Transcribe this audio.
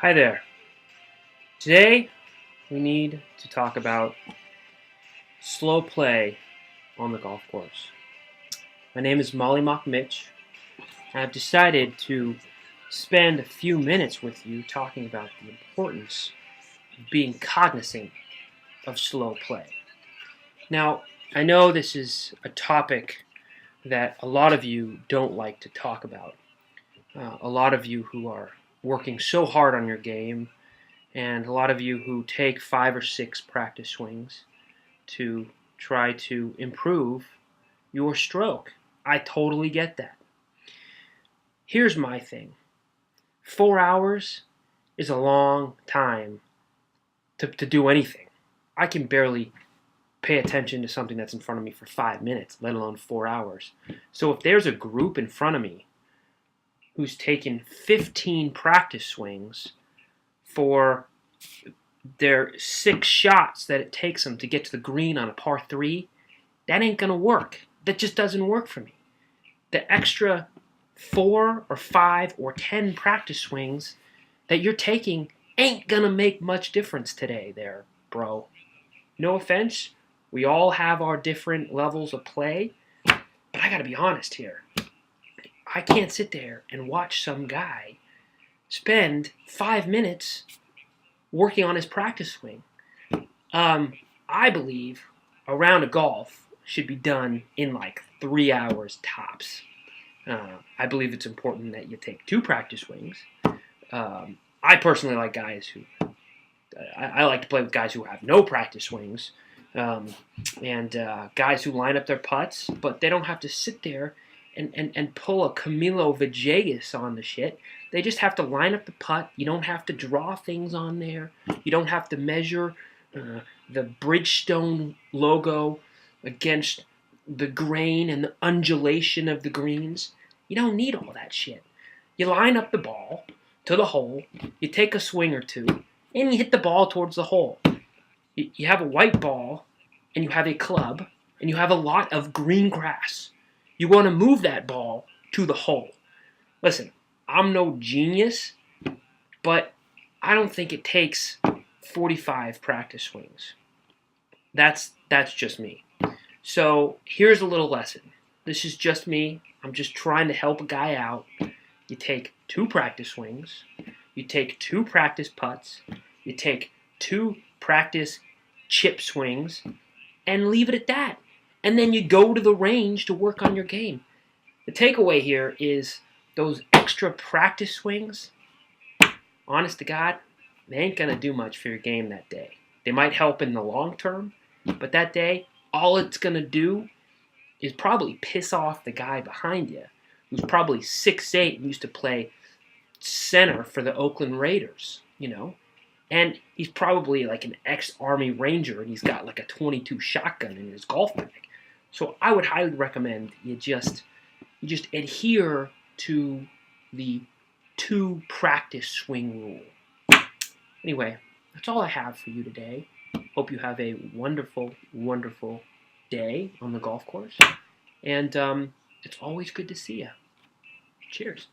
Hi there. Today we need to talk about slow play on the golf course. My name is Molly Mock Mitch, and I've decided to spend a few minutes with you talking about the importance of being cognizant of slow play. Now, I know this is a topic that a lot of you don't like to talk about. A lot of you who are working so hard on your game, and a lot of you who take 5 or 6 practice swings to try to improve your stroke. I totally get that. Here's my thing. 4 hours is a long time to do anything. I can barely pay attention to something that's in front of me for 5 minutes, let alone 4 hours. So if there's a group in front of me who's taken 15 practice swings for their 6 shots that it takes them to get to the green on a par 3, that ain't going to work. That just doesn't work for me. The extra 4 or 5 or 10 practice swings that you're taking ain't going to make much difference today there, bro. No offense. We all have our different levels of play, but I got to be honest here. I can't sit there and watch some guy spend 5 minutes working on his practice swing. I believe a round of golf should be done in like 3 hours tops. I believe it's important that you take 2 practice swings. I personally like guys who I like to play with guys who have no practice swings, and guys who line up their putts, but they don't have to sit there and pull a Camilo Villegas on the shit. They just have to line up the putt. You don't have to draw things on there. You don't have to measure the Bridgestone logo against the grain and the undulation of the greens. You don't need all that shit. You line up the ball to the hole, you take a swing or two, and you hit the ball towards the hole. You have a white ball, and you have a club, and you have a lot of green grass. You want to move that ball to the hole. Listen, I'm no genius, but I don't think it takes 45 practice swings. That's just me. So here's a little lesson. This is just me. I'm just trying to help a guy out. You take 2 practice swings. You take 2 practice putts. You take 2 practice chip swings and leave it at that. And then you go to the range to work on your game. The takeaway here is those extra practice swings, honest to God, they ain't going to do much for your game that day. They might help in the long term, but that day, all it's going to do is probably piss off the guy behind you, who's probably 6'8" and used to play center for the Oakland Raiders, you know? And he's probably like an ex-Army Ranger, and he's got like a .22 shotgun in his golf bag. So I would highly recommend you just adhere to the 2 practice swing rule. Anyway, that's all I have for you today. Hope you have a wonderful, wonderful day on the golf course. And it's always good to see you. Cheers.